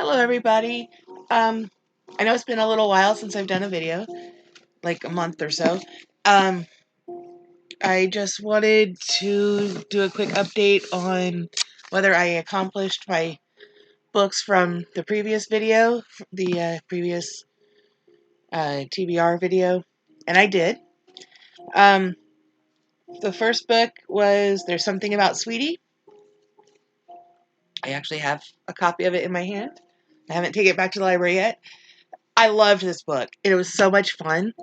Hello everybody. I know it's been a little while since I've done a video, like a month or so. I just wanted to do a quick update on whether I accomplished my books from the previous video, the previous TBR video, and I did. The first book was There's Something About Sweetie. I actually have a copy of it in my hand. I haven't taken it back to the library yet. I loved this book. It was so much fun.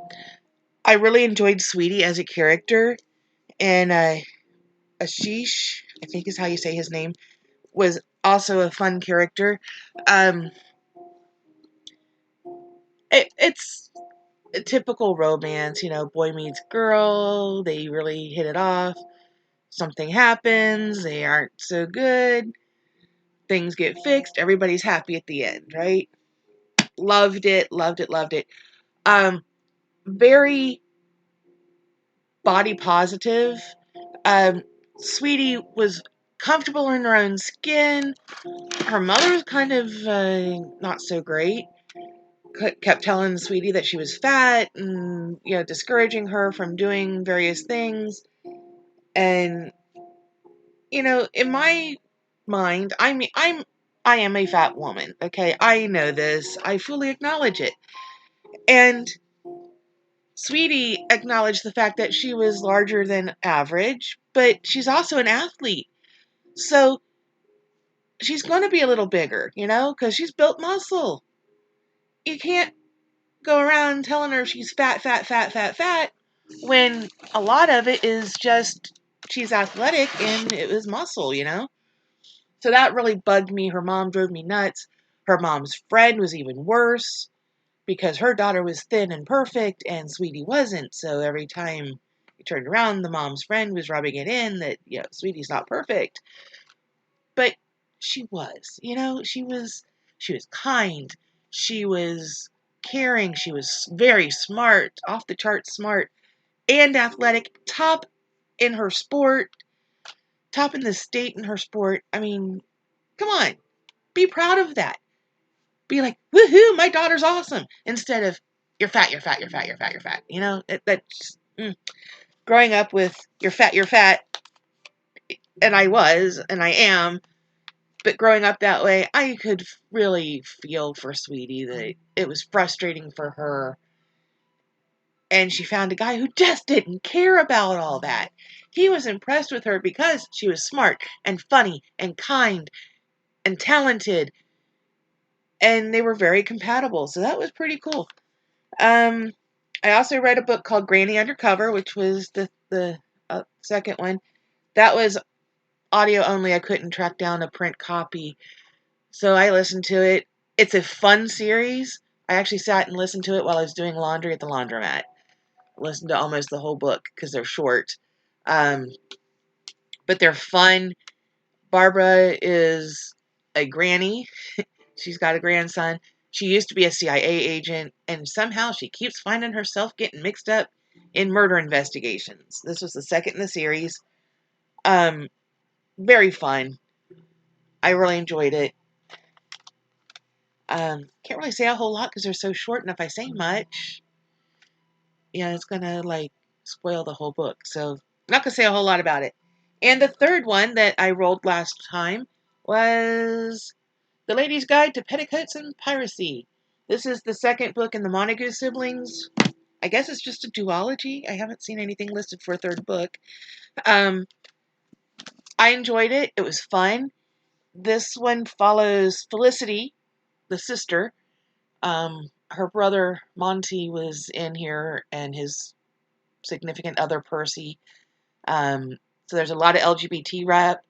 I really enjoyed Sweetie as a character, and Ashish, I think is how you say his name, was also a fun character. Um, it's a typical romance, boy meets girl, they really hit it off, something happens, they aren't so good, things get fixed, everybody's happy at the end, right? Loved it, loved it, loved it. Very body positive. Sweetie was comfortable in her own skin. Her mother was kind of not so great. Kept telling Sweetie that she was fat and, discouraging her from doing various things. And, in my mind, I am a fat woman. Okay, I know this. I fully acknowledge it. And Sweetie acknowledged the fact that she was larger than average, but she's also an athlete. So she's going to be a little bigger, because she's built muscle. You can't go around telling her she's fat, fat, fat, fat, fat, when a lot of it is just she's athletic and it was muscle, So that really bugged me. Her mom drove me nuts. Her mom's friend was even worse because her daughter was thin and perfect and Sweetie wasn't. So every time you turned around, the mom's friend was rubbing it in that, Sweetie's not perfect. But she was, she was kind. She was caring. She was very smart, off the charts smart and athletic, top in her sport, top in the state in her sport. I mean, come on, be proud of that. Be like, woohoo, my daughter's awesome. Instead of, you're fat, you're fat, you're fat, you're fat, you're fat. Growing up with, you're fat, and I was, and I am, but growing up that way, I could really feel for Sweetie that it was frustrating for her. And she found a guy who just didn't care about all that. He was impressed with her because she was smart and funny and kind and talented. And they were very compatible. So that was pretty cool. I also read a book called Granny Undercover, which was the second one. That was audio only. I couldn't track down a print copy. So I listened to it. It's a fun series. I actually sat and listened to it while I was doing laundry at the laundromat. Listened to almost the whole book because they're short. But they're fun. Barbara is a granny. She's got a grandson. She used to be a CIA agent, and somehow she keeps finding herself getting mixed up in murder investigations. This was the second in the series. Very fun. I really enjoyed it. Can't really say a whole lot because they're so short, and if I say much, it's gonna spoil the whole book. So I'm not gonna say a whole lot about it. And the third one that I rolled last time was The Lady's Guide to Petticoats and Piracy. This is the second book in the Montague siblings. I guess it's just a duology. I haven't seen anything listed for a third book. I enjoyed it. It was fun. This one follows Felicity, the sister. Her brother Monty was in here, and his significant other Percy. So there's a lot of LGBT rap.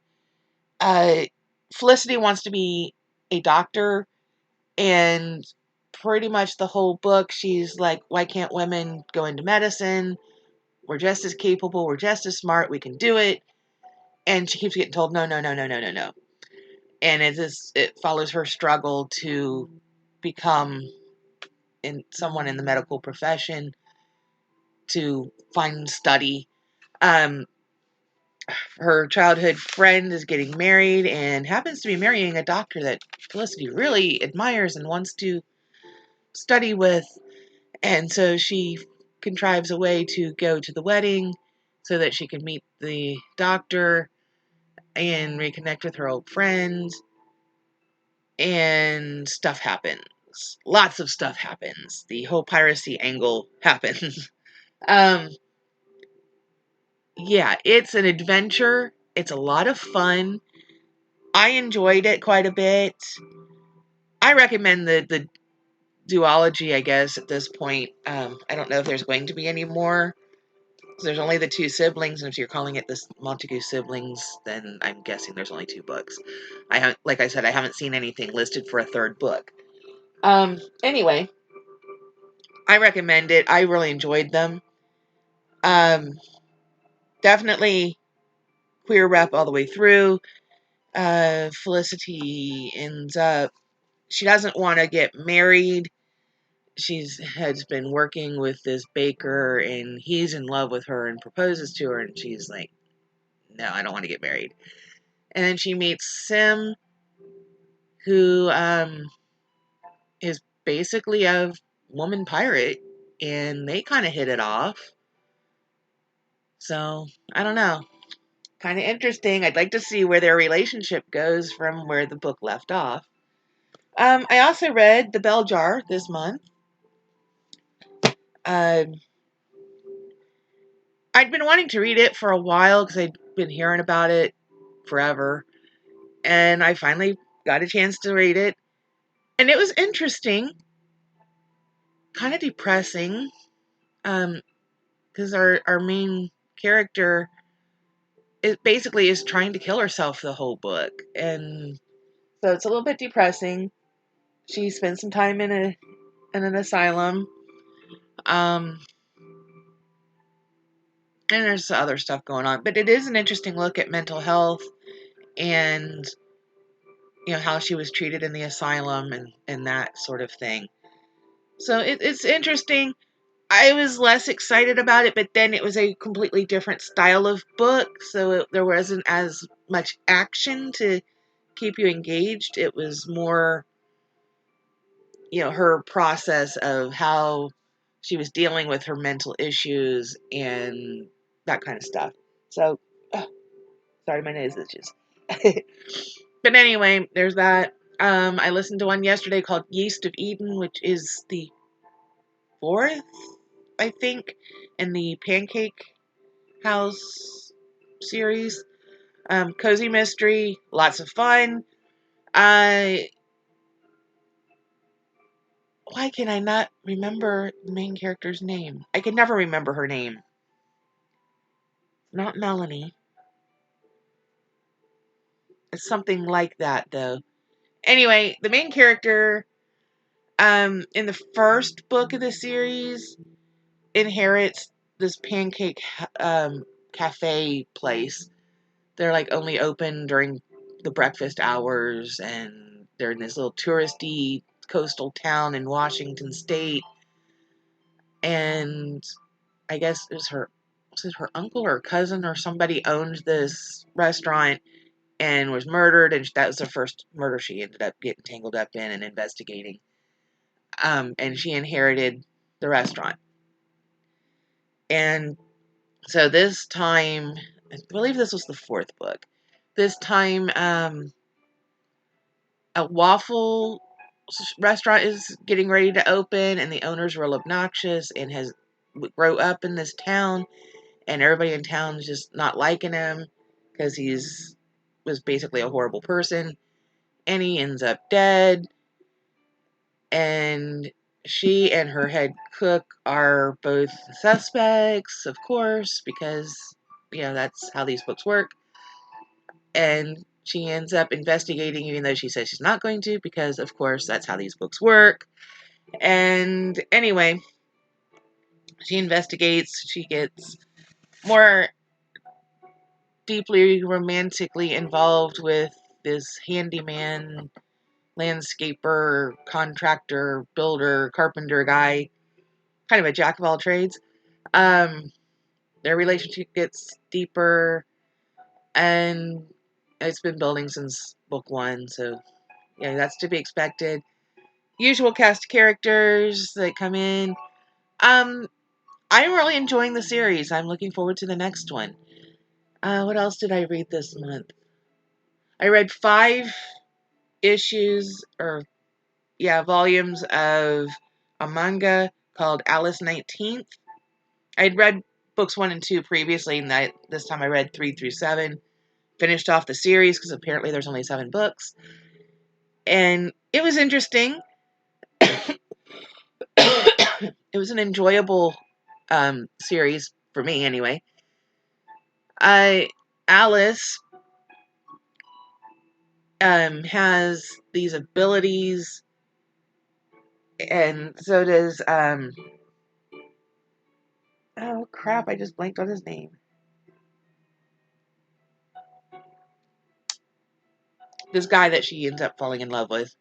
Felicity wants to be a doctor, and pretty much the whole book, she's like, why can't women go into medicine? We're just as capable. We're just as smart. We can do it. And she keeps getting told, no, no, no, no, no, no, no. And it follows her struggle to become someone in the medical profession, to find study. her childhood friend is getting married and happens to be marrying a doctor that Felicity really admires and wants to study with. And so she contrives a way to go to the wedding so that she can meet the doctor and reconnect with her old friends. And stuff happens. Lots of stuff happens. The whole piracy angle happens. um, yeah, it's an adventure. It's a lot of fun. I enjoyed it quite a bit. I recommend the duology, I guess, at this point. I don't know if there's going to be any more. There's only the two siblings, and if you're calling it the Montague siblings, then I'm guessing there's only two books. Like I said, I haven't seen anything listed for a third book. Anyway, I recommend it. I really enjoyed them. Um, Definitely queer rep all the way through. Felicity ends up, she doesn't want to get married. Has been working with this baker, and he's in love with her and proposes to her, and she's like, no, I don't want to get married. And then she meets Sim, who is basically a woman pirate, and they kind of hit it off. So, I don't know. Kind of interesting. I'd like to see where their relationship goes from where the book left off. I also read The Bell Jar this month. Um, I'd been wanting to read it for a while because I'd been hearing about it forever. And I finally got a chance to read it. And it was interesting, kind of depressing, because our main character basically is trying to kill herself the whole book. And so it's a little bit depressing. She spent some time in an asylum. Um, and there's other stuff going on. But it is an interesting look at mental health and, how she was treated in the asylum and that sort of thing. So it's interesting. I was less excited about it, but then it was a completely different style of book, so there wasn't as much action to keep you engaged. It was more, her process of how she was dealing with her mental issues and that kind of stuff. So, sorry, my nose itches. But anyway, there's that. I listened to one yesterday called Yeast of Eden, which is the fourth, I think, in the Pancake House series. Cozy mystery, lots of fun. I Why can I not remember the main character's name? I can never remember her name. Not Melanie. It's something like that, though. Anyway, the main character, in the first book of the series, inherits this pancake cafe place. They're like only open during the breakfast hours, and they're in this little touristy coastal town in Washington State. And I guess was it her uncle or cousin or somebody owned this restaurant and was murdered, and that was the first murder she ended up getting tangled up in and investigating. And she inherited the restaurant. And so this time, I believe this was the fourth book. This time, a waffle restaurant is getting ready to open, and the owner's real obnoxious and has grow up in this town, and everybody in town is just not liking him because was basically a horrible person, and he ends up dead. And she and her head cook are both suspects, of course, because that's how these books work. And she ends up investigating, even though she says she's not going to, because of course that's how these books work. And anyway, she investigates. She gets more deeply romantically involved with this handyman, landscaper, contractor, builder, carpenter guy, kind of a jack of all trades. Their relationship gets deeper. and it's been building since book 1, so yeah, that's to be expected. Usual cast of characters that come in. I'm really enjoying the series. I'm looking forward to the next one. What else did I read this month? I read 5 issues, or volumes of a manga called Alice 19th. I had read books 1 and 2 previously, and this time I read 3 through 7. Finished off the series because apparently there's only 7 books. And it was interesting. It was an enjoyable series for me, anyway. Alice has these abilities, and so does oh crap! I just blanked on his name. This guy that she ends up falling in love with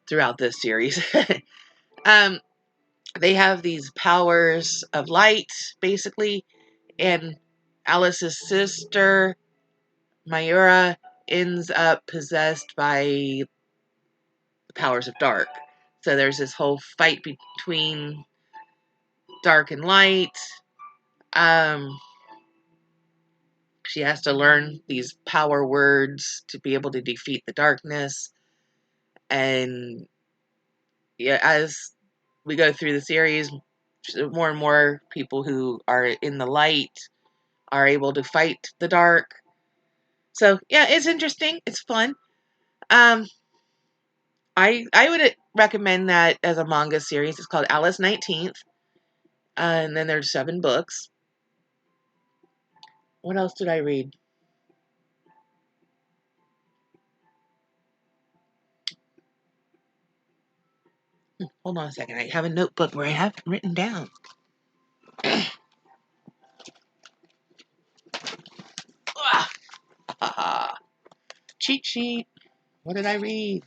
throughout this series. They have these powers of light, basically, and Alice's sister, Mayura, ends up possessed by the powers of dark. So there's this whole fight between dark and light. She has to learn these power words to be able to defeat the darkness. And yeah, as we go through the series, more and more people who are in the light are able to fight the dark. So yeah, it's interesting. It's fun. I would recommend that as a manga series. It's called Alice 19th. And then there's 7 books. What else did I read? Hold on a second. I have a notebook where I have it written down. Cheat sheet. What did I read?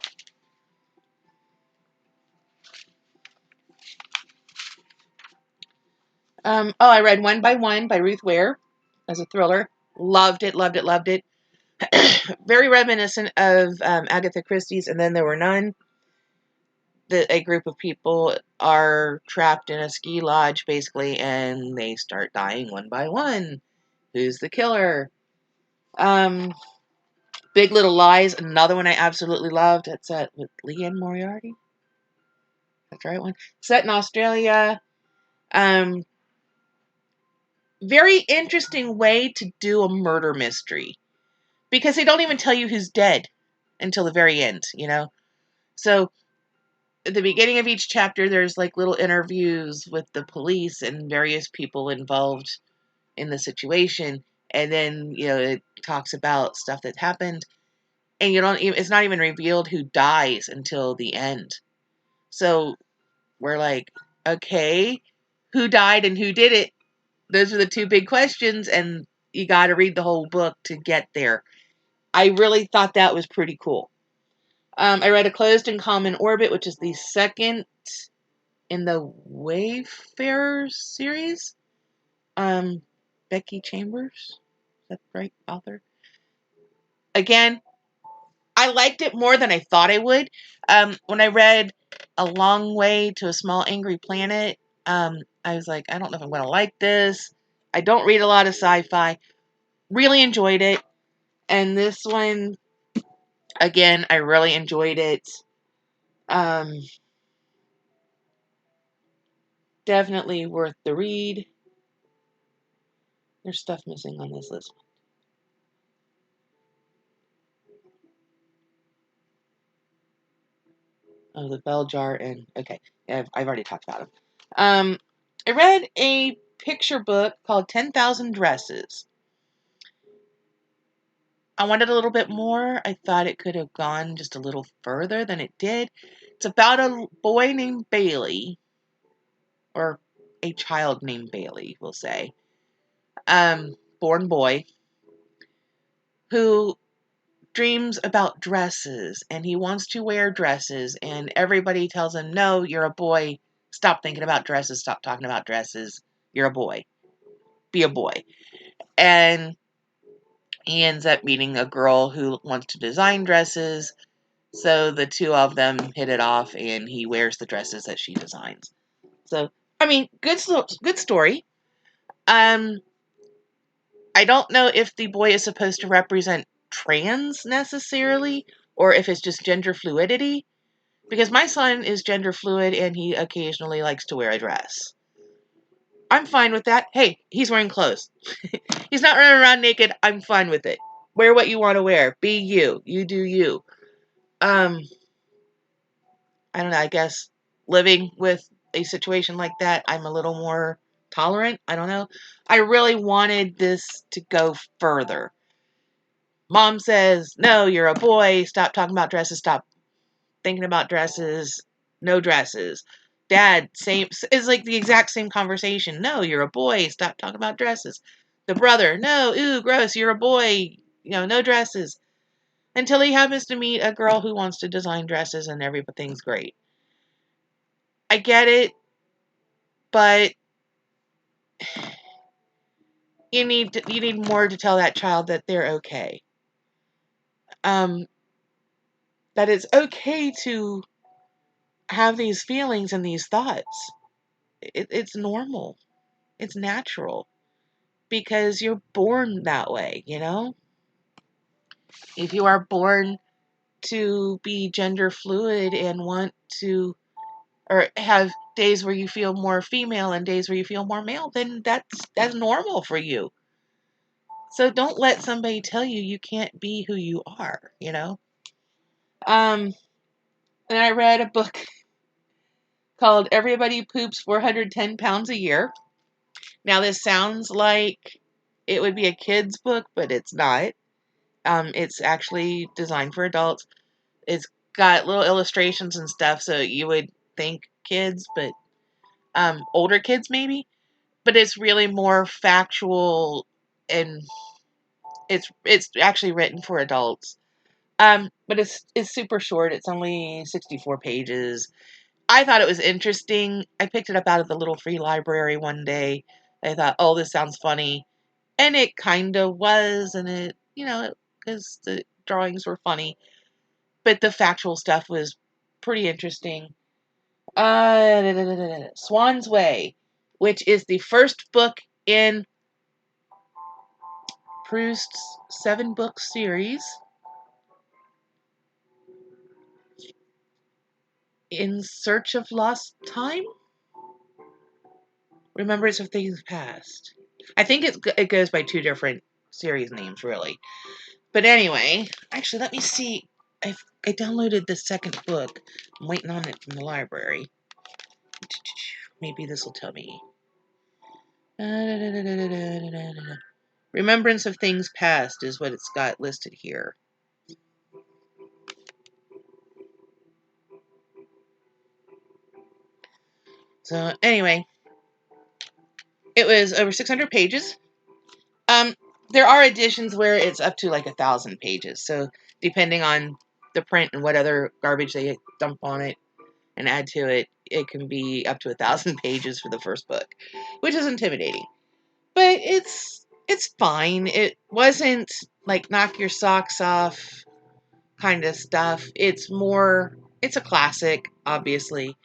I read One by One by Ruth Ware as a thriller. Loved it, loved it, loved it. Very reminiscent of Agatha Christie's And Then There Were None. A group of people are trapped in a ski lodge, basically, and they start dying one by one. Who's the killer? Big Little Lies, another one I absolutely loved. It's with Leanne Moriarty. That's the right one. Set in Australia. Very interesting way to do a murder mystery, because they don't even tell you who's dead until the very end, you know? So at the beginning of each chapter, there's like little interviews with the police and various people involved in the situation. And then, it talks about stuff that happened. And it's not even revealed who dies until the end. So we're like, okay, who died and who did it? Those are the 2 big questions, and you got to read the whole book to get there. I really thought that was pretty cool. I read A Closed and Common Orbit, which is the second in the Wayfarers series. Becky Chambers, is that the right author? Again, I liked it more than I thought I would. When I read A Long Way to a Small Angry Planet, I was like, I don't know if I'm going to like this. I don't read a lot of sci-fi. Really enjoyed it. And this one, again, I really enjoyed it. Definitely worth the read. There's stuff missing on this list. Oh, the bell jar and okay, I've already talked about them. I read a picture book called 10,000 Dresses. I wanted a little bit more. I thought it could have gone just a little further than it did. It's about a boy named Bailey, or a child named Bailey, we'll say. Born boy, who dreams about dresses, and he wants to wear dresses, and everybody tells him, no, you're a boy. Stop thinking about dresses. Stop talking about dresses. You're a boy. Be a boy. And He ends up meeting a girl who wants to design dresses. So the two of them hit it off, and he wears the dresses that she designs. So, I mean, good story. I don't know if the boy is supposed to represent trans necessarily, or if it's just gender fluidity. Because my son is gender fluid, and he occasionally likes to wear a dress. I'm fine with that. Hey, he's wearing clothes. He's not running around naked. I'm fine with it. Wear what you want to wear. Be you. You do you. I don't know. I guess living with a situation like that, I'm a little more tolerant. I don't know. I really wanted this to go further. Mom says, no, you're a boy. Stop talking about dresses. Stop thinking about dresses. No dresses. Dad, same, is like the exact same conversation. No, you're a boy. Stop talking about dresses. The brother, no, ooh, gross. You're a boy. No dresses. Until he happens to meet a girl who wants to design dresses and everything's great. I get it, but you need more to tell that child that they're okay. That it's okay to have these feelings and these thoughts. It's normal. It's natural because you're born that way, If you are born to be gender fluid and want to, or have days where you feel more female and days where you feel more male, then that's normal for you. So don't let somebody tell you can't be who you are, And I read a book called Everybody Poops 410 Pounds a Year. Now, this sounds like it would be a kid's book, but it's not. It's actually designed for adults. It's got little illustrations and stuff, so you would think kids, but older kids maybe. But it's really more factual, and it's actually written for adults. But it's super short. It's only 64 pages. I thought it was interesting. I picked it up out of the little free library one day. I thought, oh, this sounds funny. And it kind of was, and because the drawings were funny. But the factual stuff was pretty interesting. Swan's Way, which is the first book in Proust's 7-book series. In Search of Lost Time? Remembrance of Things Past. I think it goes by 2 different series names, really. But anyway, actually, let me see. I downloaded the second book. I'm waiting on it from the library. Maybe this will tell me. Remembrance of Things Past is what it's got listed here. So anyway, it was over 600 pages. There are editions where it's up to like 1,000 pages. So depending on the print and what other garbage they dump on it and add to it, it can be up to 1,000 pages for the first book, which is intimidating. But it's fine. It wasn't like knock your socks off kind of stuff. It's a classic, obviously.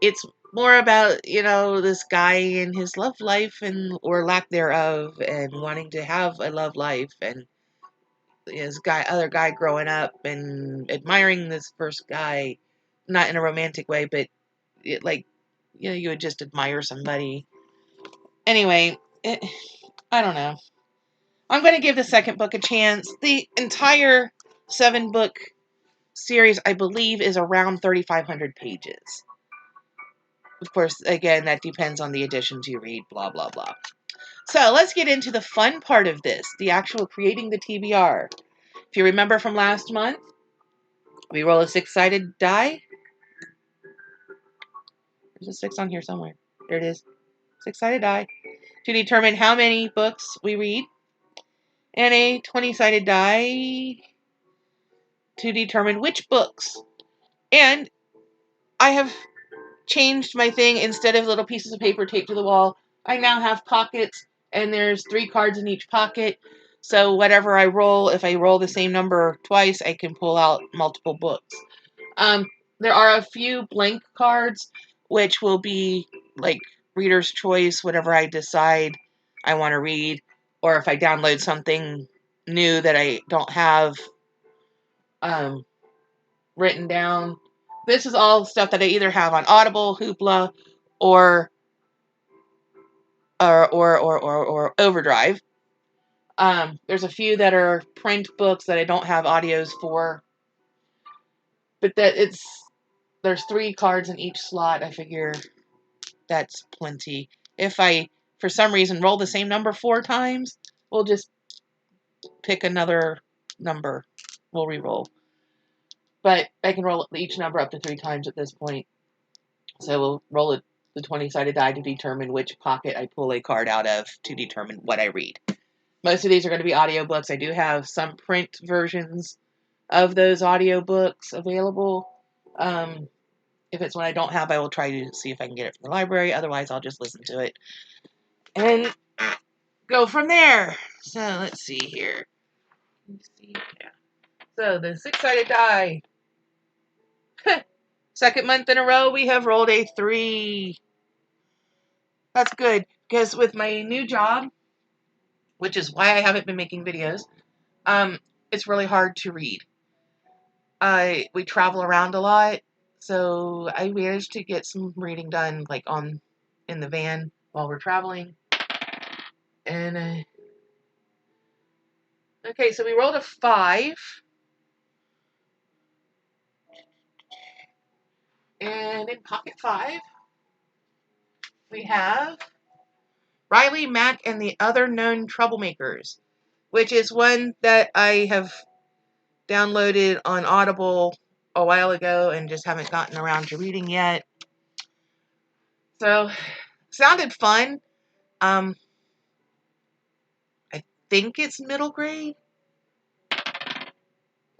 It's more about, this guy and his love life or lack thereof, and wanting to have a love life, and his other guy growing up and admiring this first guy, not in a romantic way, but you would just admire somebody. Anyway, I don't know. I'm going to give the second book a chance. The entire 7-book series, I believe, is around 3,500 pages. Of course, again, that depends on the editions you read, blah, blah, blah. So let's get into the fun part of this, the actual creating the TBR. If you remember from last month, we roll a 6-sided die. There's a 6 on here somewhere. There it is. 6-sided die to determine how many books we read, and a 20-sided die to determine which books. And I have changed my thing. Instead of little pieces of paper taped to the wall, I now have pockets, and there's 3 cards in each pocket. So whatever I roll, if I roll the same number twice, I can pull out multiple books. There are a few blank cards, which will be like reader's choice, whatever I decide I want to read, or if I download something new that I don't have written down. This is all stuff that I either have on Audible, Hoopla, or Overdrive. There's a few that are print books that I don't have audios for, but there's 3 cards in each slot. I figure that's plenty. If I, for some reason, roll the same number 4 times, we'll just pick another number. We'll re-roll. But I can roll each number up to 3 times at this point. So we'll roll the 20-sided die to determine which pocket I pull a card out of to determine what I read. Most of these are going to be audiobooks. I do have some print versions of those audiobooks available. If it's one I don't have, I will try to see if I can get it from the library. Otherwise, I'll just listen to it and go from there. So let's see here. Yeah. So the 6-sided die. Second month in a row, we have rolled a 3. That's good, because with my new job, which is why I haven't been making videos, it's really hard to read. We travel around a lot, so I managed to get some reading done, like in the van while we're traveling. And okay, so we rolled a 5, and in pocket 5, we have Riley, Mac, and the Other Known Troublemakers, which is one that I have downloaded on Audible a while ago and just haven't gotten around to reading yet. So, sounded fun. I think it's middle grade.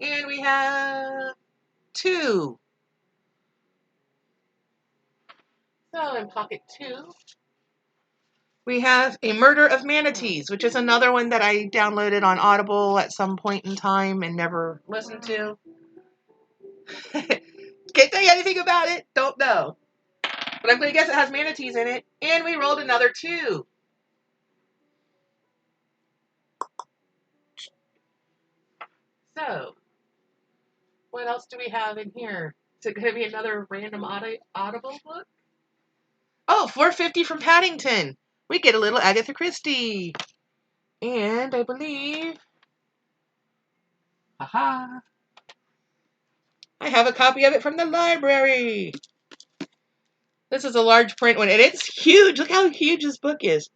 And we have 2. So, in pocket 2, we have A Murder of Manatees, which is another one that I downloaded on Audible at some point in time and never listened to. Can't tell you anything about it. Don't know. But I'm going to guess it has manatees in it. And we rolled another 2. So, what else do we have in here? Is it going to be another random Audible book? Oh, $4.50 from Paddington. We get a little Agatha Christie. And I believe... Haha. I have a copy of it from the library. This is a large print one, and it's huge. Look how huge this book is.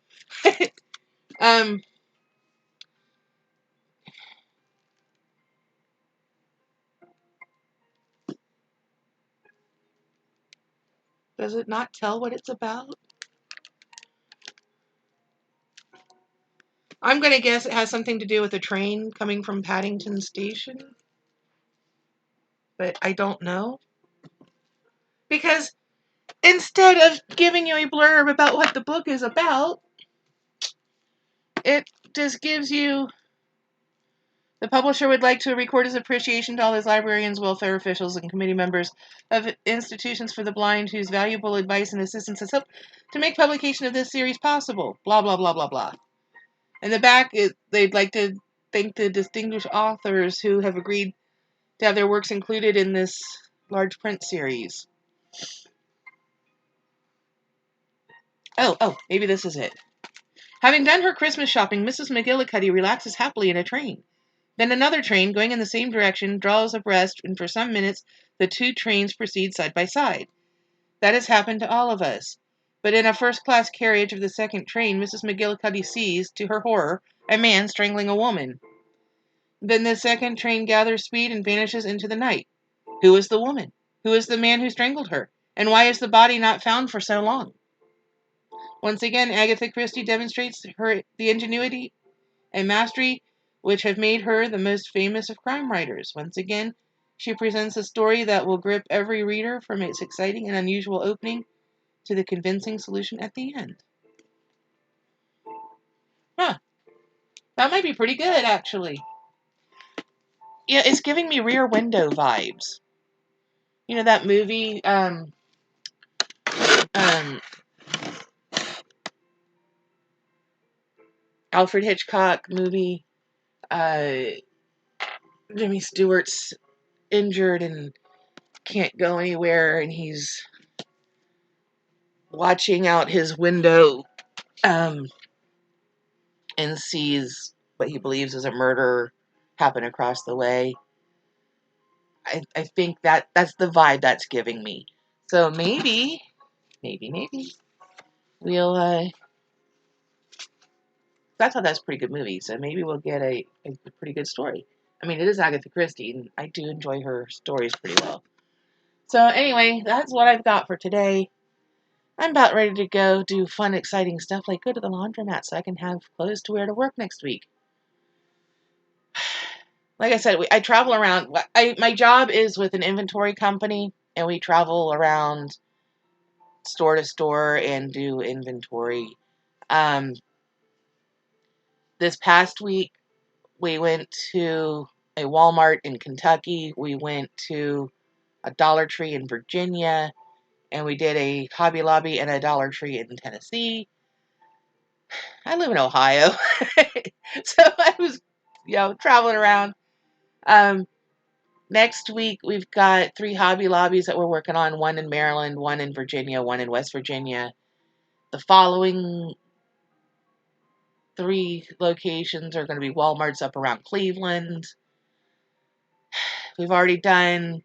Does it not tell what it's about? I'm going to guess it has something to do with a train coming from Paddington Station. But I don't know. Because instead of giving you a blurb about what the book is about, it just gives you... The publisher would like to record his appreciation to all his librarians, welfare officials, and committee members of institutions for the blind whose valuable advice and assistance has helped to make publication of this series possible. Blah, blah, blah, blah, blah. In the back, they'd like to thank the distinguished authors who have agreed to have their works included in this large print series. Oh, maybe this is it. Having done her Christmas shopping, Mrs. McGillicuddy relaxes happily in a train. Then another train, going in the same direction, draws abreast, and for some minutes the 2 trains proceed side by side. That has happened to all of us. But in a first-class carriage of the second train, Mrs. McGillicuddy sees, to her horror, a man strangling a woman. Then the second train gathers speed and vanishes into the night. Who is the woman? Who is the man who strangled her? And why is the body not found for so long? Once again, Agatha Christie demonstrates the ingenuity and mastery which have made her the most famous of crime writers. Once again, she presents a story that will grip every reader from its exciting and unusual opening to the convincing solution at the end. Huh. That might be pretty good, actually. Yeah, it's giving me Rear Window vibes. You know that movie, um, Alfred Hitchcock movie. Jimmy Stewart's injured and can't go anywhere, and he's watching out his window, um, and sees what he believes is a murder happen across the way. I think that's the vibe that's giving me. So maybe we'll. I thought that's a pretty good movie. So maybe we'll get a pretty good story. I mean, it is Agatha Christie, and I do enjoy her stories pretty well. So anyway, that's what I've got for today. I'm about ready to go do fun, exciting stuff like go to the laundromat so I can have clothes to wear to work next week. Like I said, I travel around. My job is with an inventory company, and we travel around store to store and do inventory. Um, this past week, we went to a Walmart in Kentucky. We went to a Dollar Tree in Virginia, and we did a Hobby Lobby and a Dollar Tree in Tennessee. I live in Ohio, so I was, traveling around. Um, Next week, we've got 3 Hobby Lobbies that we're working on, one in Maryland, one in Virginia, one in West Virginia. The following 3 locations are going to be Walmarts up around Cleveland. We've already done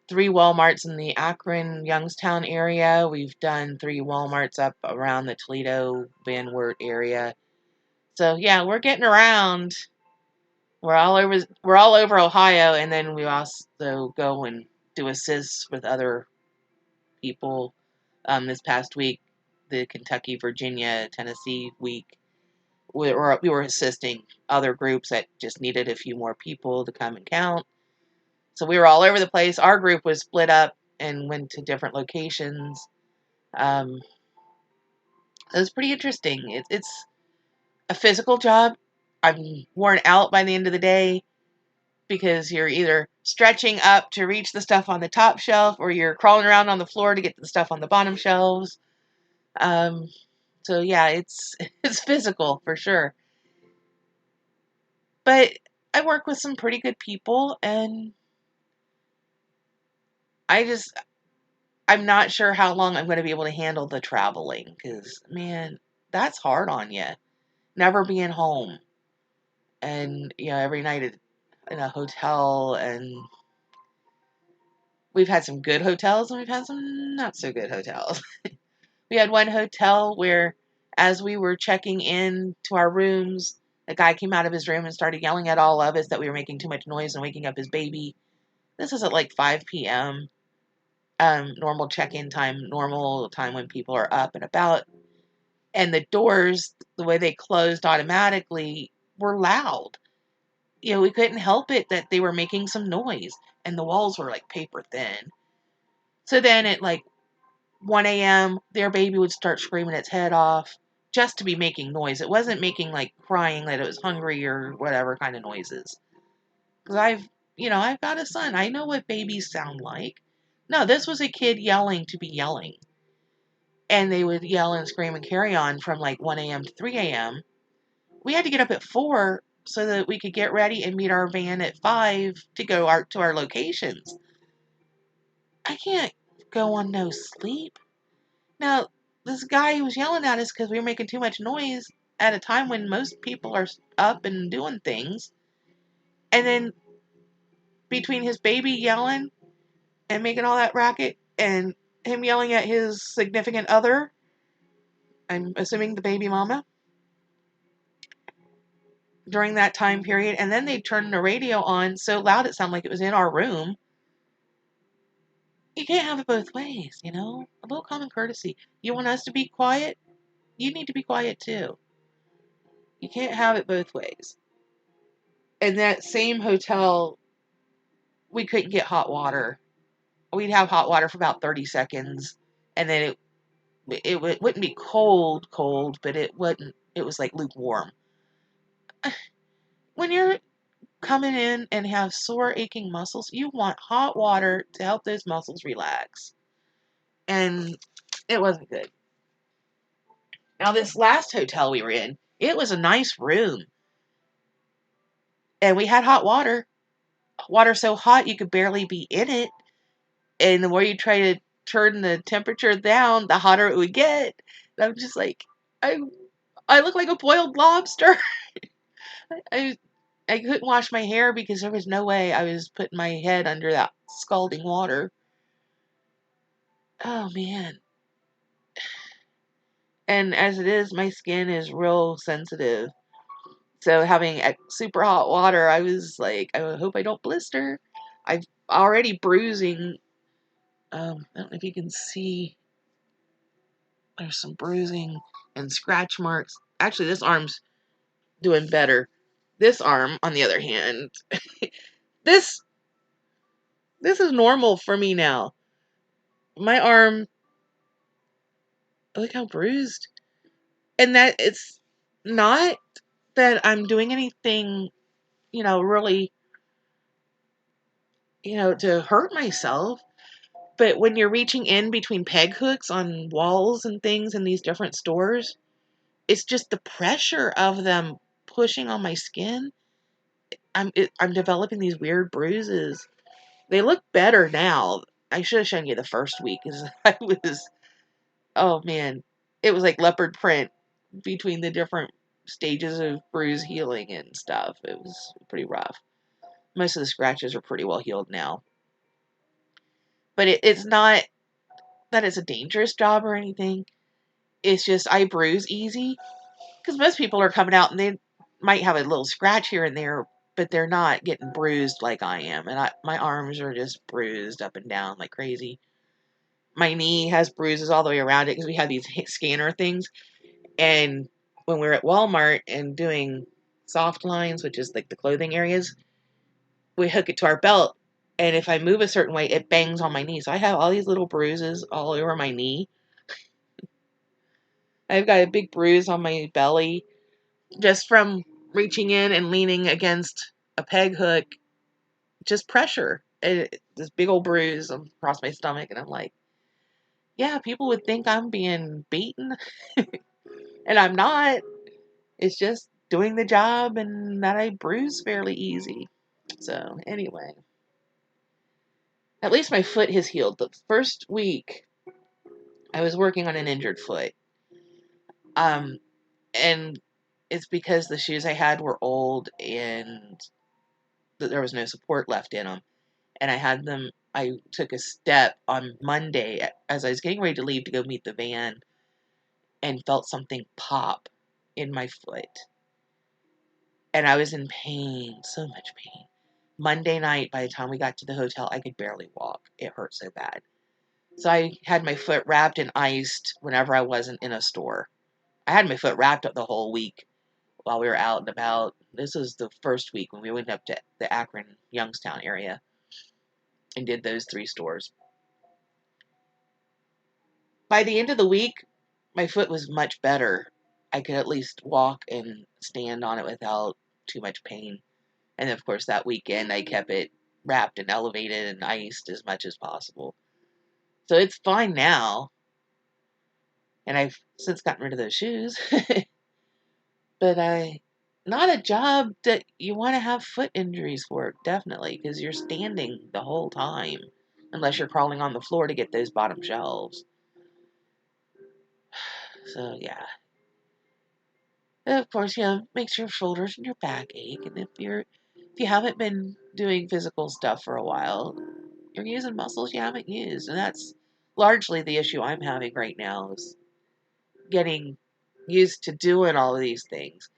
3 Walmarts in the Akron, Youngstown area. We've done 3 Walmarts up around the Toledo, Van Wert area. So yeah, we're getting around. We're all over Ohio, and then we also go and do assists with other people. This past week, the Kentucky, Virginia, Tennessee week, we were assisting other groups that just needed a few more people to come and count. So we were all over the place. Our group was split up and went to different locations. Um, it was pretty interesting. It's a physical job. I'm worn out by the end of the day because you're either stretching up to reach the stuff on the top shelf or you're crawling around on the floor to get to the stuff on the bottom shelves. Um, so yeah, it's it's physical for sure. But I work with some pretty good people, and I'm not sure how long I'm going to be able to handle the traveling because, man, that's hard on you. Never being home and, every night in a hotel. And we've had some good hotels and we've had some not so good hotels. We had one hotel where, as we were checking in to our rooms, a guy came out of his room and started yelling at all of us that we were making too much noise and waking up his baby. This is at like 5 p.m. Normal check-in time, normal time when people are up and about. And the doors, the way they closed automatically, were loud. We couldn't help it that they were making some noise, and the walls were like paper thin. So then at like 1 a.m., their baby would start screaming its head off just to be making noise. It wasn't making like crying that it was hungry or whatever kind of noises. Because I've got a son. I know what babies sound like. No, this was a kid yelling to be yelling. And they would yell and scream and carry on from like 1 a.m. to 3 a.m. We had to get up at 4 so that we could get ready and meet our van at 5 to go to our locations. I can't go on no sleep. Now, this guy who was yelling at us because we were making too much noise at a time when most people are up and doing things. And then between his baby yelling and making all that racket and him yelling at his significant other, I'm assuming the baby mama, during that time period, and then they turned the radio on so loud it sounded like it was in our room. You can't have it both ways, A little common courtesy. You want us to be quiet? You need to be quiet too. You can't have it both ways. In that same hotel, we couldn't get hot water. We'd have hot water for about 30 seconds, and then it wouldn't be cold, but it wouldn't. It was like lukewarm. When you're coming in and have sore, aching muscles, you want hot water to help those muscles relax. And it wasn't good. Now, this last hotel we were in, it was a nice room. And we had hot water. Water so hot you could barely be in it. And the more you try to turn the temperature down, the hotter it would get. And I'm just like, I I look like a boiled lobster. I I couldn't wash my hair because there was no way I was putting my head under that scalding water. Oh man. And as it is, my skin is real sensitive. So having super hot water, I was like, I hope I don't blister. I've already bruising. I don't know if you can see. There's some bruising and scratch marks. Actually, this arm's doing better. This arm, on the other hand, this this is normal for me now. My arm, look how bruised. And that it's not that I'm doing anything, really, to hurt myself. But when you're reaching in between peg hooks on walls and things in these different stores, it's just the pressure of them pushing on my skin. I'm developing these weird bruises. They look better now. I should have shown you the first week because I was, oh man, it was like leopard print between the different stages of bruise healing and stuff. It was pretty rough. Most of the scratches are pretty well healed now. But it's not that it's a dangerous job or anything. It's just I bruise easy because most people are coming out and they might have a little scratch here and there, but they're not getting bruised like I am. And my arms are just bruised up and down like crazy. My knee has bruises all the way around it because we have these scanner things. And when we were at Walmart and doing soft lines, which is like the clothing areas, we hook it to our belt. And if I move a certain way, it bangs on my knee. So I have all these little bruises all over my knee. I've got a big bruise on my belly just from reaching in and leaning against a peg hook, just pressure. This big old bruise across my stomach. And I'm like, yeah, people would think I'm being beaten. And I'm not. It's just doing the job and that I bruise fairly easy. So, anyway. At least my foot has healed. The first week, I was working on an injured foot. Um, and it's because the shoes I had were old and there was no support left in them. And I took a step on Monday as I was getting ready to leave to go meet the van and felt something pop in my foot. And I was in pain, so much pain. Monday night, by the time we got to the hotel, I could barely walk. It hurt so bad. So I had my foot wrapped and iced whenever I wasn't in a store. I had my foot wrapped up the whole week while we were out and about. This was the first week when we went up to the Akron, Youngstown area and did those 3 stores. By the end of the week, my foot was much better. I could at least walk and stand on it without too much pain. And of course, that weekend, I kept it wrapped and elevated and iced as much as possible. So it's fine now. And I've since gotten rid of those shoes. But not a job that you want to have foot injuries for, definitely, because you're standing the whole time. Unless you're crawling on the floor to get those bottom shelves. So, yeah. And of course, makes your shoulders and your back ache. And if you haven't been doing physical stuff for a while, you're using muscles you haven't used. And that's largely the issue I'm having right now is getting used to doing all of these things.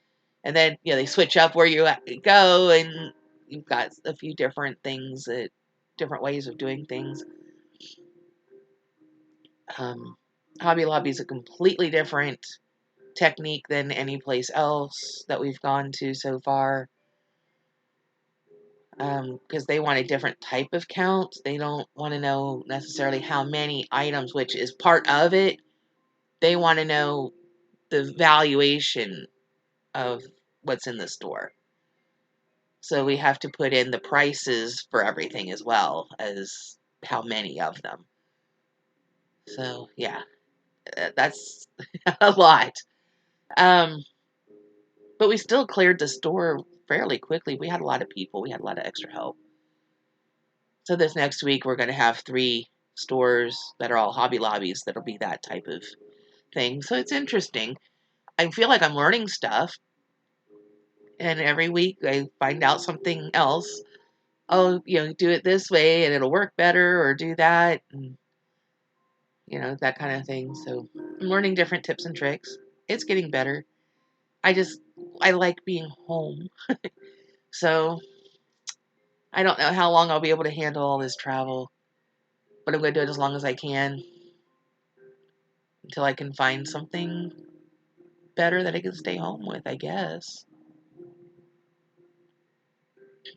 And then, they switch up where you go and you've got a few different things, different ways of doing things. Hobby Lobby is a completely different technique than any place else that we've gone to so far. Because they want a different type of count. They don't want to know necessarily how many items, which is part of it. They want to know the valuation of what's in the store. So we have to put in the prices for everything as well as how many of them. So yeah, that's a lot. Um, but we still cleared the store fairly quickly. We had a lot of people. We had a lot of extra help. So this next week we're going to have 3 stores that are all Hobby Lobbies that'll be that type of thing. So it's interesting. I feel like I'm learning stuff, and every week I find out something else. Oh, do it this way and it'll work better, or do that, and that kind of thing. So I'm learning different tips and tricks. It's getting better. I like being home. So I don't know how long I'll be able to handle all this travel, but I'm going to do it as long as I can until I can find something better that I can stay home with, I guess.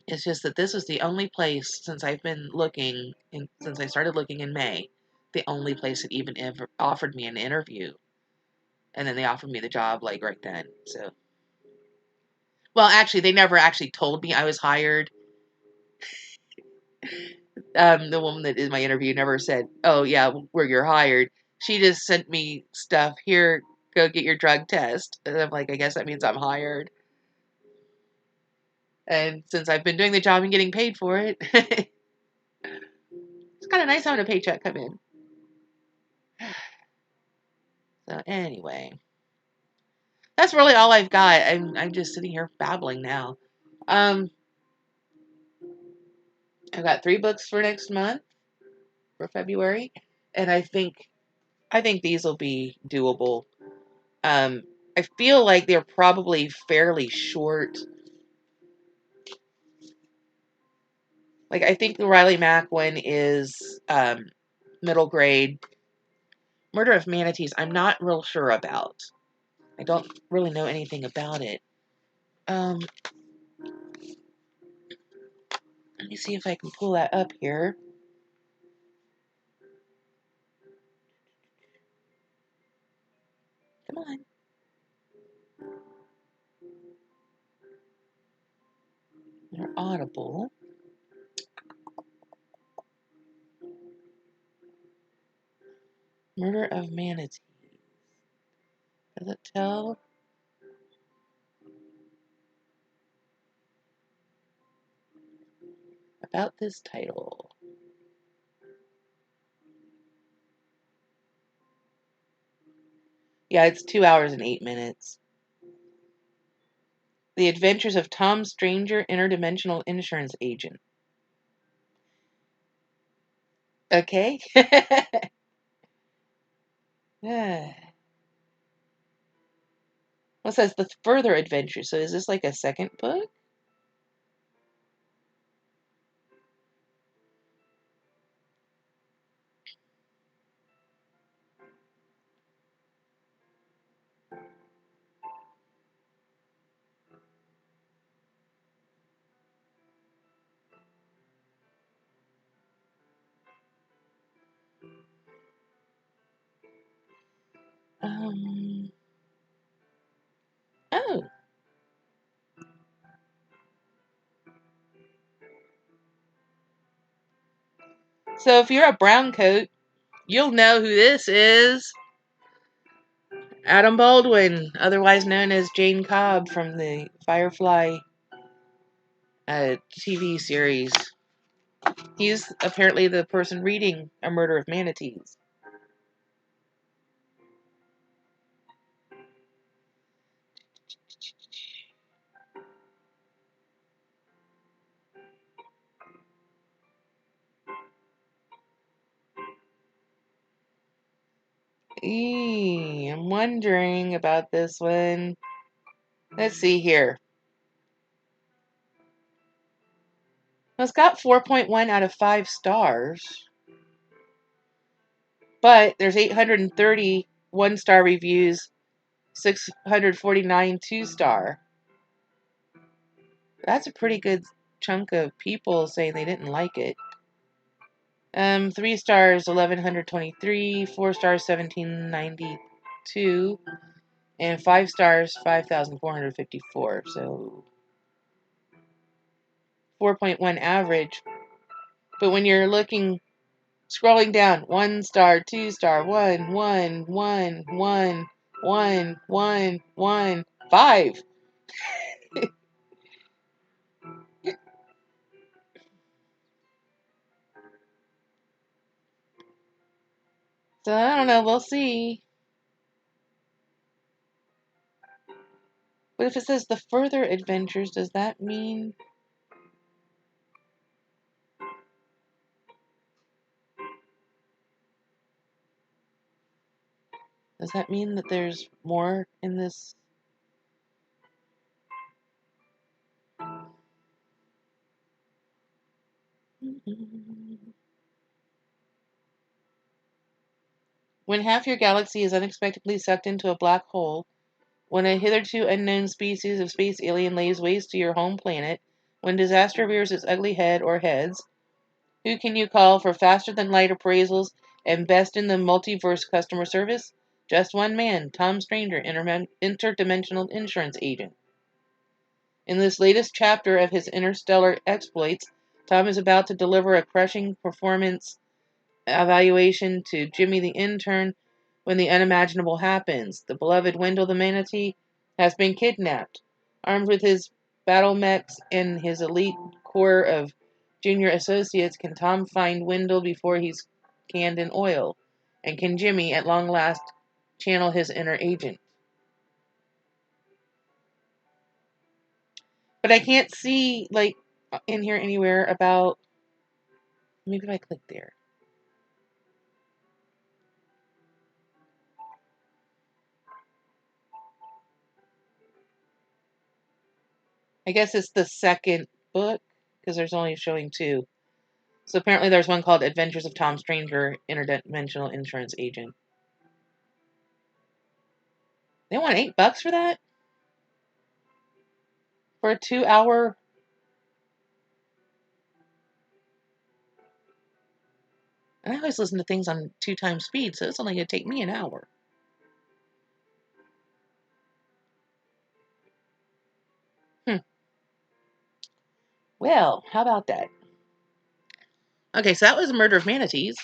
It's just that this is the only place since I've been looking, and since I started looking in May, the only place that even ever offered me an interview. And then they offered me the job like right then. So, well, actually, they never actually told me I was hired. The woman that did my interview never said, "Oh yeah, where you're hired." She just sent me stuff. Here, go get your drug test. And I'm like, I guess that means I'm hired. And since I've been doing the job and getting paid for it, it's kind of nice having a paycheck come in. So anyway, that's really all I've got. I'm just sitting here babbling now. Um, I've got 3 books for next month for February, and I think these will be doable. I feel like they're probably fairly short. Like, I think the Riley Mack one is middle grade. Murder of Manatees, I'm not real sure about. I don't really know anything about it. Let me see if I can pull that up here. Come on. They're Audible. Murder of Manatees. Does it tell? About this title. Yeah, it's 2 hours and 8 minutes. The Adventures of Tom Stranger, Interdimensional Insurance Agent. Okay. Well, it says the further adventure. So is this like a second book? Oh. So if you're a brown coat, you'll know who this is. Adam Baldwin, otherwise known as Jane Cobb from the Firefly TV series. He's apparently the person reading A Murder of Manatees. I'm wondering about this one. Let's see here. Well, it's got 4.1 out of 5 stars. But there's 830 1-star reviews, 649 2-star. That's a pretty good chunk of people saying they didn't like it. 3 stars, 1123, 4 stars, 1792. And 5 stars, 5,454. So 4.1 average. But when you're scrolling down, 1 star, 2 star, 1, 1, 1, 1, 1, 1, 1, 5. So I don't know, we'll see. But if it says the further adventures, does that mean that there's more in this? When half your galaxy is unexpectedly sucked into a black hole, when a hitherto unknown species of space alien lays waste to your home planet, when disaster rears its ugly head or heads, who can you call for faster than light appraisals and best in the multiverse customer service? Just one man, Tom Stranger, interdimensional insurance agent. In this latest chapter of his interstellar exploits, Tom is about to deliver a crushing performance evaluation to Jimmy the intern when the unimaginable happens. The beloved Wendell the manatee has been kidnapped. Armed with his battle mechs and his elite corps of junior associates, can Tom find Wendell before he's canned in oil? And can Jimmy, at long last, channel his inner agent? But I can't see, like, in here anywhere about... Maybe if I click there. I guess it's the second book, because there's only showing 2. So apparently there's one called Adventures of Tom Stranger, Interdimensional Insurance Agent. They want $8 for that? For a 2-hour... And I always listen to things on 2 times speed, so it's only going to take me an hour. Well, how about that? Okay, so that was Murder of Manatees.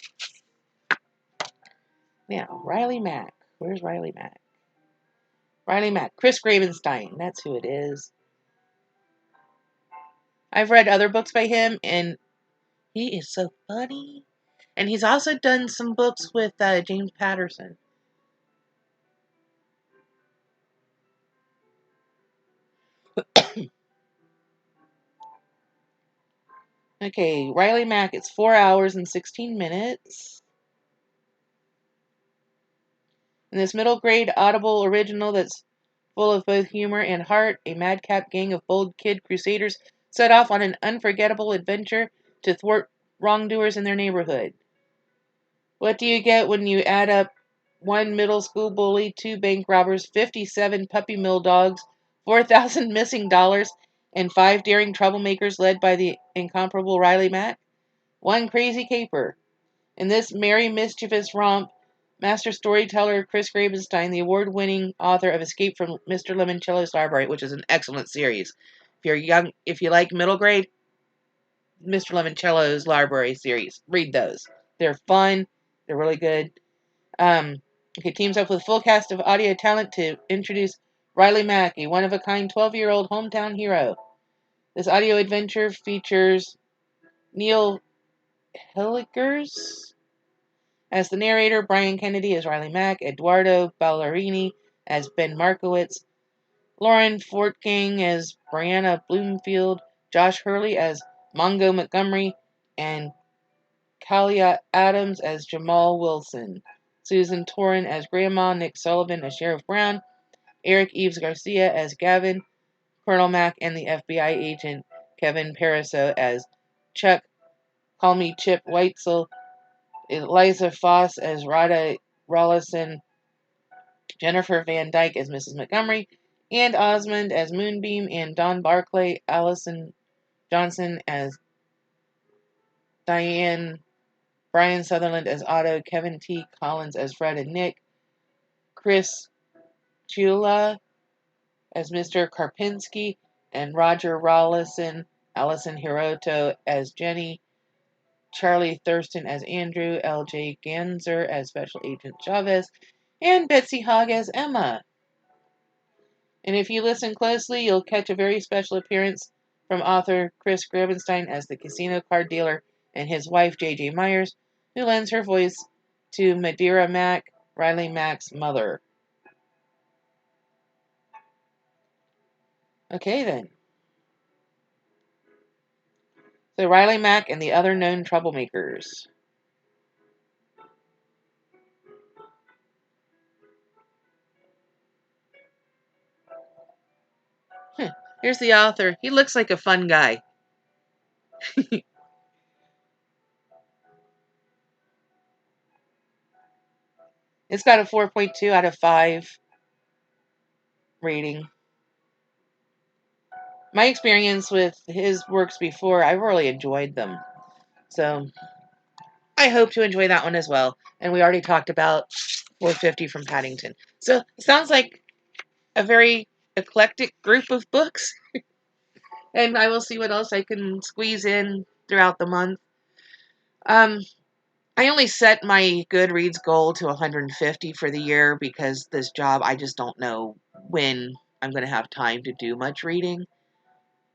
Now, Riley Mack. Where's Riley Mack? Riley Mack. Chris Gravenstein. That's who it is. I've read other books by him, and he is so funny. And he's also done some books with James Patterson. Okay, Riley Mack, it's 4 hours and 16 minutes. In this middle grade Audible original that's full of both humor and heart, a madcap gang of bold kid crusaders set off on an unforgettable adventure to thwart wrongdoers in their neighborhood. What do you get when you add up 1 middle school bully, 2 bank robbers, 57 puppy mill dogs, 4,000 missing dollars, and 5 daring troublemakers led by the incomparable Riley Mack? 1 crazy caper. In this merry, mischievous romp, master storyteller Chris Gravenstein, the award-winning author of Escape from Mr. Limoncello's Library, which is an excellent series. If you like middle grade, Mr. Limoncello's Library series, read those. They're fun. They're really good. Okay, teams up with a full cast of audio talent to introduce Riley Mack, a one-of-a-kind 12-year-old hometown hero. This audio adventure features Neil Hilligers as the narrator, Brian Kennedy as Riley Mack, Eduardo Ballerini as Ben Markowitz, Lauren Fortking as Brianna Bloomfield, Josh Hurley as Mongo Montgomery, and Kalia Adams as Jamal Wilson, Susan Torin as Grandma, Nick Sullivan as Sheriff Brown, Eric Eves Garcia as Gavin, Colonel Mack, and the FBI agent Kevin Pariseau as Chuck, Call Me Chip Weitzel, Eliza Foss as Rada Rollison, Jennifer Van Dyke as Mrs. Montgomery, and Osmond as Moonbeam, and Don Barclay, Allison Johnson as Diane, Brian Sutherland as Otto, Kevin T. Collins as Fred and Nick, Chris Chula as Mr. Karpinski, and Roger Rawlison, Allison Hiroto as Jenny, Charlie Thurston as Andrew, L.J. Ganser as Special Agent Chavez, and Betsy Hogg as Emma. And if you listen closely, you'll catch a very special appearance from author Chris Grabenstein as the casino card dealer and his wife, J.J. Myers, who lends her voice to Madeira Mack, Riley Mack's mother. Okay, then. So Riley Mack and the other known troublemakers. Here's the author. He looks like a fun guy. It's got a 4.2 out of 5 rating. My experience with his works before, I really enjoyed them. So I hope to enjoy that one as well. And we already talked about 450 from Paddington. So it sounds like a very eclectic group of books. And I will see what else I can squeeze in throughout the month. I only set my Goodreads goal to 150 for the year because this job, I just don't know when I'm going to have time to do much reading.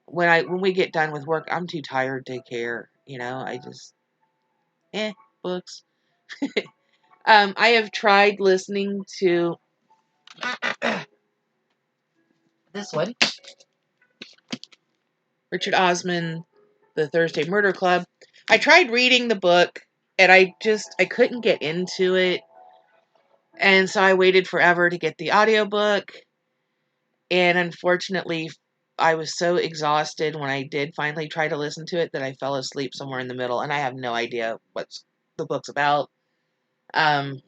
When we get done with work, I'm too tired to care. I just, books. I have tried listening to this one, Richard Osman, The Thursday Murder Club. I tried reading the book, and I couldn't get into it. And so I waited forever to get the audiobook. And unfortunately, I was so exhausted when I did finally try to listen to it that I fell asleep somewhere in the middle. And I have no idea what the book's about. Other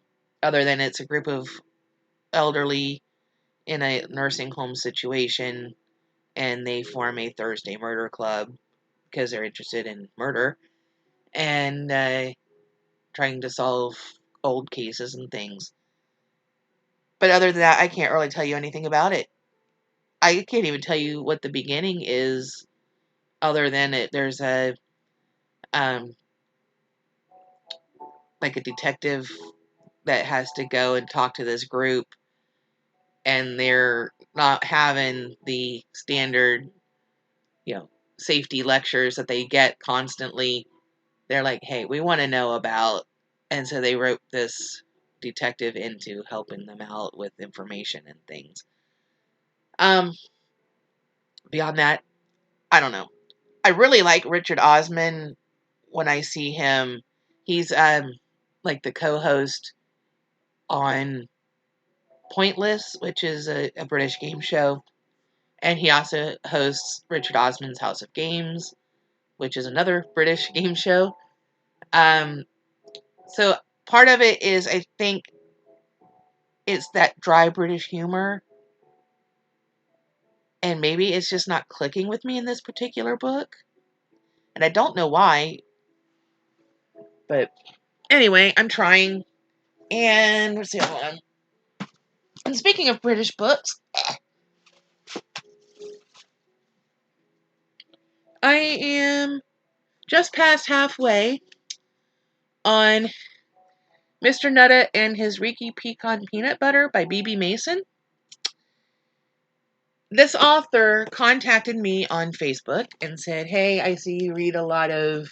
than it's a group of elderly in a nursing home situation, and they form a Thursday murder club because they're interested in murder and trying to solve old cases and things. But other than that, I can't really tell you anything about it. I can't even tell you what the beginning is, other than there's um, like a detective that has to go and talk to this group, and they're not having the standard, safety lectures that they get constantly. They're like, hey, we want to know about, and so they wrote this detective into helping them out with information and things. Beyond that, I don't know. I really like Richard Osman when I see him. He's like the co-host on Pointless, which is a British game show. And he also hosts Richard Osman's House of Games, which is another British game show. So part of it is, I think, it's that dry British humor. And maybe it's just not clicking with me in this particular book. And I don't know why. But anyway, I'm trying. And let's see, hold on. And speaking of British books, I am just past halfway on Mr. Nutta and His Reeky Pecan Peanut Butter by B.B. Mason. This author contacted me on Facebook and said, hey, I see you read a lot of,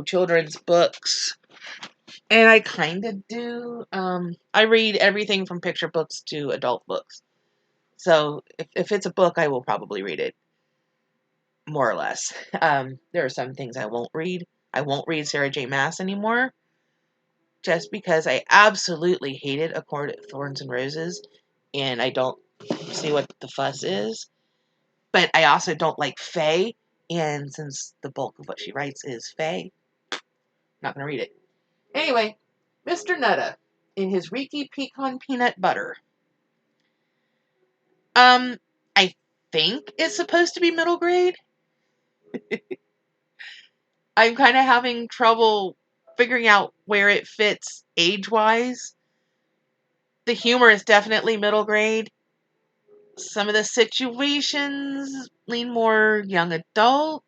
children's books. And I kind of do. I read everything from picture books to adult books. So if it's a book, I will probably read it, more or less. There are some things I won't read. I won't read Sarah J. Maas anymore, just because I absolutely hated A Court of Thorns and Roses, and I don't see what the fuss is. But I also don't like Faye, and since the bulk of what she writes is Faye, I'm not going to read it. Anyway, Mr. Nutta in His Reeky Pecan Peanut Butter. I think it's supposed to be middle grade. I'm kind of having trouble figuring out where it fits age-wise. The humor is definitely middle grade. Some of the situations lean more young adult.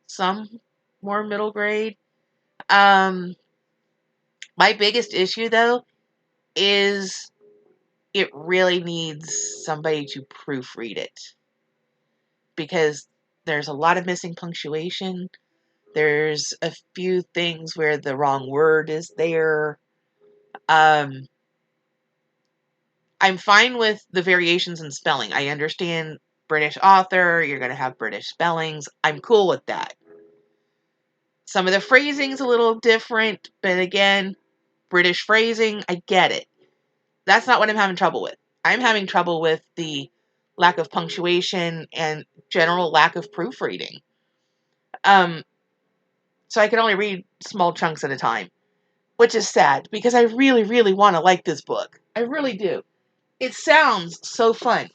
Some more middle grade. My biggest issue, though, is it really needs somebody to proofread it. Because there's a lot of missing punctuation. There's a few things where the wrong word is there. I'm fine with the variations in spelling. I understand British author, you're going to have British spellings. I'm cool with that. Some of the phrasing's a little different, but again, British phrasing, I get it. That's not what I'm having trouble with. I'm having trouble with the lack of punctuation and general lack of proofreading. So I can only read small chunks at a time, which is sad because I really, really want to like this book. I really do. It sounds so fun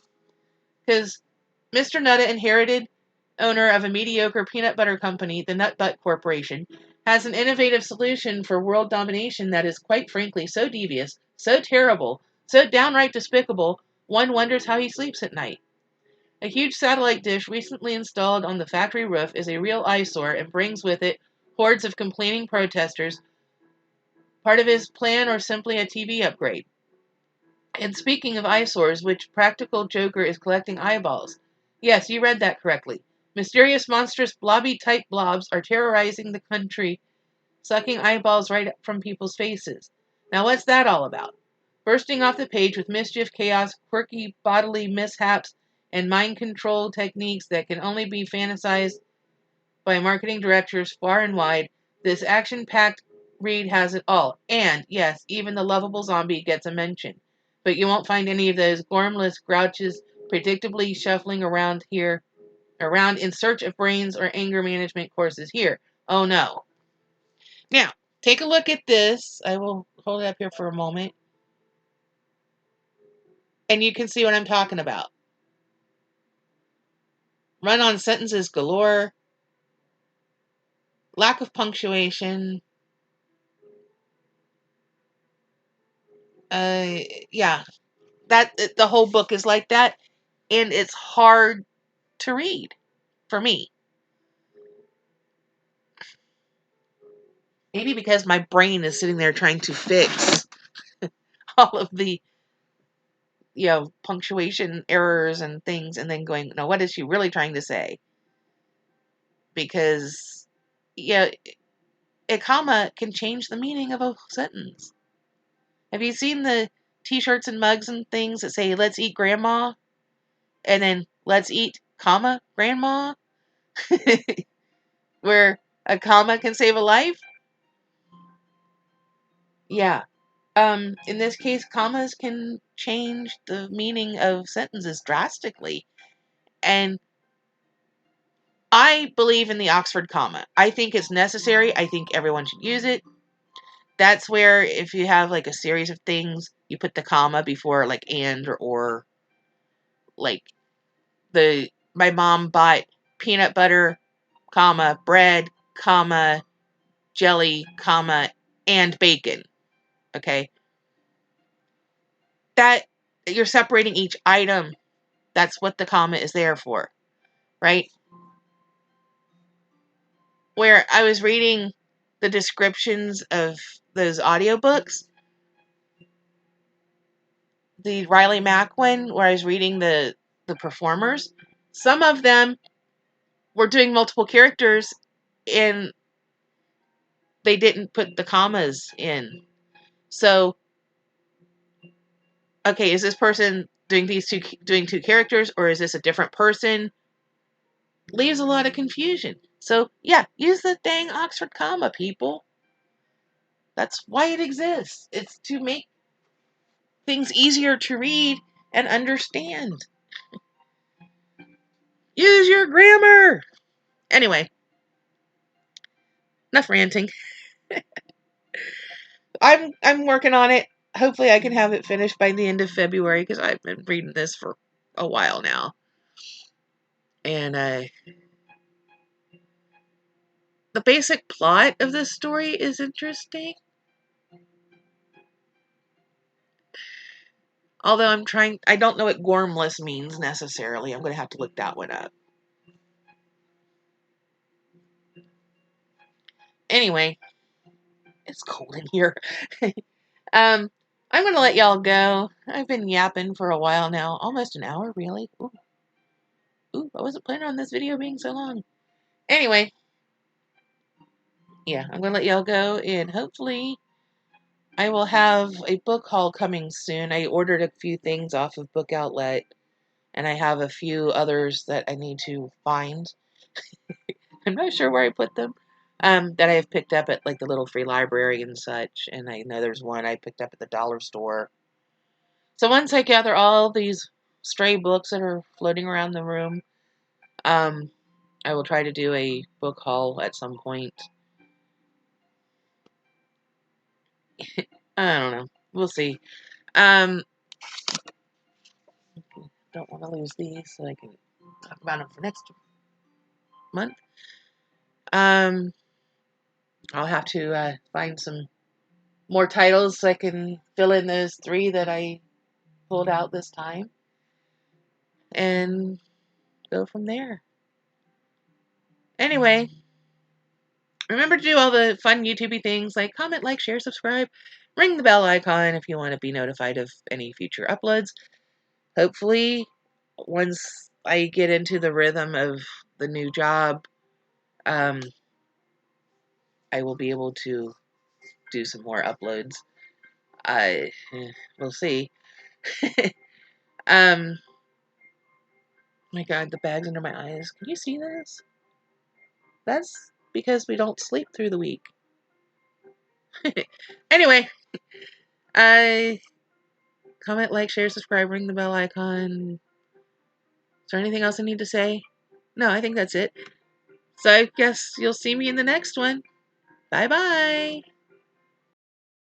because Mr. Nutta inherited, owner of a mediocre peanut butter company, the Nut Butt Corporation, has an innovative solution for world domination that is quite frankly so devious, so terrible, so downright despicable, one wonders how he sleeps at night. A huge satellite dish recently installed on the factory roof is a real eyesore and brings with it hordes of complaining protesters, part of his plan or simply a TV upgrade. And speaking of eyesores, which practical joker is collecting eyeballs? Yes, you read that correctly. Mysterious, monstrous, blobby-type blobs are terrorizing the country, sucking eyeballs right from people's faces. Now what's that all about? Bursting off the page with mischief, chaos, quirky bodily mishaps, and mind control techniques that can only be fantasized by marketing directors far and wide, this action-packed read has it all. And, yes, even the lovable zombie gets a mention. But you won't find any of those gormless grouches predictably shuffling around in search of brains or anger management courses here. Oh no. Now, take a look at this. I will hold it up here for a moment. And you can see what I'm talking about. Run-on sentences galore. Lack of punctuation. Yeah. The whole book is like that. And it's hard to read for me. Maybe because my brain is sitting there trying to fix all of the, punctuation errors and things and then going, no, what is she really trying to say? Because, a comma can change the meaning of a sentence. Have you seen the t-shirts and mugs and things that say, let's eat grandma? And then, let's eat, comma, grandma? Where a comma can save a life? Yeah. In this case, commas can change the meaning of sentences drastically. And I believe in the Oxford comma. I think it's necessary. I think everyone should use it. That's where if you have like a series of things, you put the comma before like and or like my mom bought peanut butter, comma, bread, comma, jelly, comma, and bacon. Okay? That you're separating each item. That's what the comma is there for, right? Where I was reading the descriptions of those audiobooks, the Riley Mack one, where I was reading the performers, some of them were doing multiple characters and they didn't put the commas in. So, okay, is this person doing two characters, or is this a different person? Leaves a lot of confusion. So, yeah, use the dang Oxford comma, people. That's why it exists. It's to make things easier to read and understand. Use your grammar. Anyway, enough ranting. I'm working on it. Hopefully I can have it finished by the end of February because I've been reading this for a while now. And the basic plot of this story is interesting. Although I don't know what gormless means necessarily. I'm going to have to look that one up. Anyway, it's cold in here. I'm going to let y'all go. I've been yapping for a while now. Almost an hour, really? Ooh. Ooh, I wasn't planning on this video being so long. Anyway, yeah, I'm going to let y'all go, and hopefully I will have a book haul coming soon. I ordered a few things off of Book Outlet, and I have a few others that I need to find. I'm not sure where I put them. That I have picked up at like the little free library and such, and I know there's one I picked up at the dollar store. So once I gather all these stray books that are floating around the room, I will try to do a book haul at some point. I don't know. We'll see. Don't want to lose these so I can talk about them for next month. I'll have to find some more titles so I can fill in those 3 that I pulled out this time and go from there. Anyway, remember to do all the fun YouTubey things like comment, like, share, subscribe, ring the bell icon if you want to be notified of any future uploads. Hopefully, once I get into the rhythm of the new job, I will be able to do some more uploads. We'll see. My God, the bag's under my eyes. Can you see this? That's because we don't sleep through the week. Anyway, comment, like, share, subscribe, ring the bell icon. Is there anything else I need to say? No, I think that's it. So I guess you'll see me in the next one. Bye-bye.